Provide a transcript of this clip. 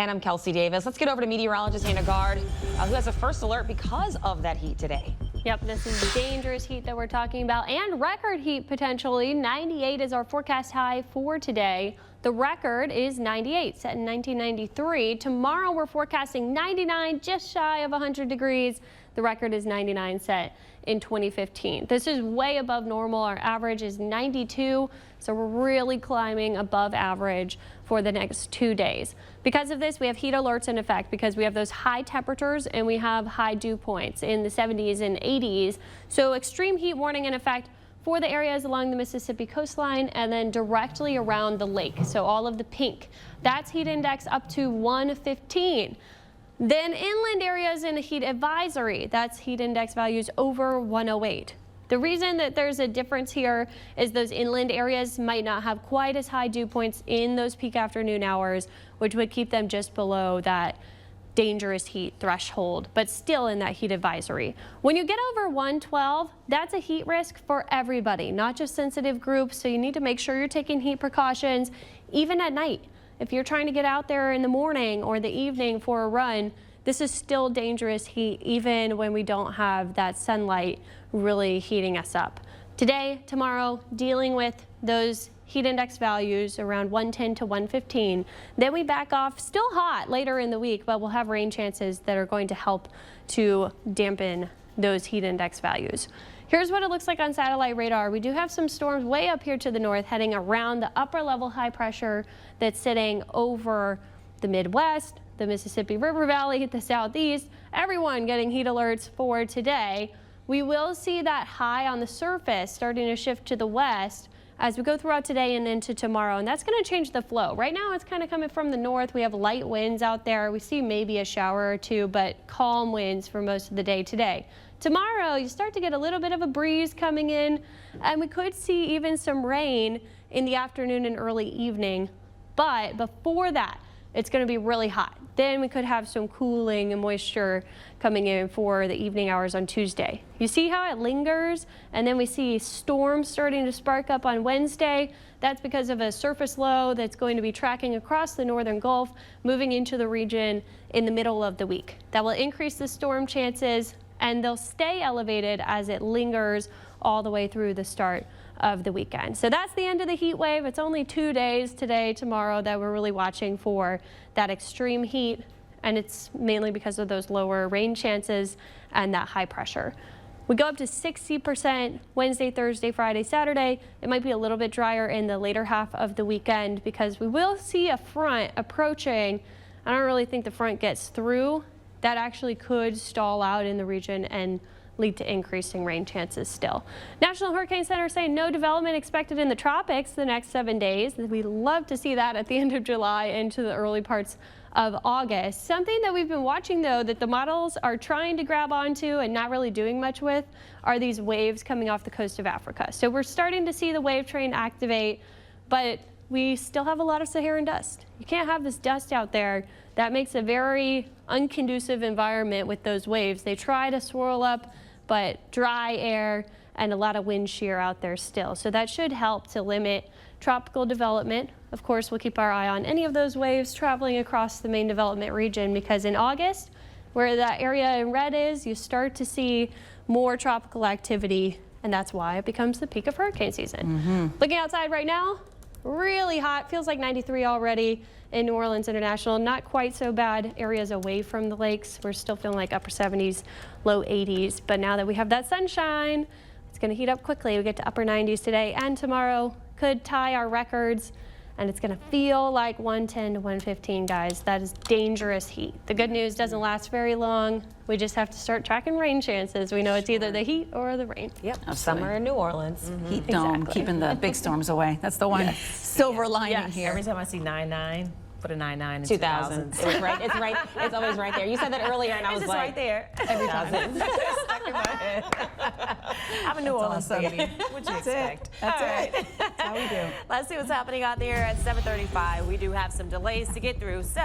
And I'm Kelsey Davis. Let's get over to meteorologist Gard, who has a first alert because of that heat today. Yep, this is dangerous heat that we're talking about, and record heat potentially. 98 is our forecast high for today. The record is 98, set in 1993. Tomorrow we're forecasting 99, just shy of 100 degrees. The record is 99, set in 2015. This is way above normal. Our average is 92, so we're really climbing above average for the next 2 days. Because of this, we have heat alerts in effect because we have those high temperatures and we have high dew points in the 70s and 80s. So extreme heat warning in effect for the areas along the Mississippi coastline and then directly around the lake. So all of the pink, that's heat index up to 115. Then inland areas in a heat advisory, that's heat index values over 108. The reason that there's a difference here is those inland areas might not have quite as high dew points in those peak afternoon hours, which would keep them just below that dangerous heat threshold, but still in that heat advisory. When you get over 112, that's a heat risk for everybody, not just sensitive groups. So you need to make sure you're taking heat precautions, even at night. If you're trying to get out there in the morning or the evening for a run, this is still dangerous heat, even when we don't have that sunlight really heating us up. Today, tomorrow, dealing with those heat index values around 110 to 115. Then we back off, still hot later in the week, but we'll have rain chances that are going to help to dampen those heat index values. Here's what it looks like on satellite radar. We do have some storms way up here to the north heading around the upper level high pressure that's sitting over the Midwest, the Mississippi River Valley, the Southeast, everyone getting heat alerts for today. We will see that high on the surface starting to shift to the west as we go throughout today and into tomorrow, and that's going to change the flow. Right now it's kind of coming from the north. We have light winds out there. We see maybe a shower or two, but calm winds for most of the day today. Tomorrow you start to get a little bit of a breeze coming in, and we could see even some rain in the afternoon and early evening, but before that it's going to be really hot. Then we could have some cooling and moisture coming in for the evening hours on Tuesday. You see how it lingers, and then we see storms starting to spark up on Wednesday. That's because of a surface low that's going to be tracking across the northern Gulf, moving into the region in the middle of the week. That will increase the storm chances, and they'll stay elevated as it lingers all the way through the start of the weekend. So that's the end of the heat wave. It's only 2 days, today, tomorrow, that we're really watching for that extreme heat, and it's mainly because of those lower rain chances and that high pressure. We go up to 60% Wednesday, Thursday, Friday, Saturday. It might be a little bit drier in the later half of the weekend because we will see a front approaching. I don't really think the front gets through. That actually could stall out in the region and lead to increasing rain chances still. National Hurricane Center saying no development expected in the tropics the next 7 days. We'd love to see that at the end of July into the early parts of August. Something that we've been watching, though, that the models are trying to grab onto and not really doing much with are these waves coming off the coast of Africa. So we're starting to see the wave train activate, but we still have a lot of Saharan dust. You can't have this dust out there. That makes a very unconducive environment with those waves. They try to swirl up, but dry air and a lot of wind shear out there still. So that should help to limit tropical development. Of course, we'll keep our eye on any of those waves traveling across the main development region, because in August, where that area in red is, you start to see more tropical activity, and that's why it becomes the peak of hurricane season. Looking outside right now, really hot, feels like 93 already in New Orleans International. Not quite so bad areas away from the lakes. We're still feeling like upper 70s, low 80s. But now that we have that sunshine, it's going to heat up quickly. We get to upper 90s today and tomorrow. Could tie our records, and it's going to feel like 110 to 115, guys. That is dangerous heat. The good news doesn't last very long. We just have to start tracking rain chances. We know it's either the heat or the rain. Yep, summer in New Orleans. Heat dome, keeping the big storms away. That's the one silver lining here. Every time I see 99, put a 99 in 2000. It was right. It's right. It's always right there. You said that earlier, and I was it's like, right there. every time. Stuck in my head. I'm a New Orleans baby. What'd you expect? That's it. That's how we do. Let's see what's happening out there at 7:35. We do have some delays to get through, so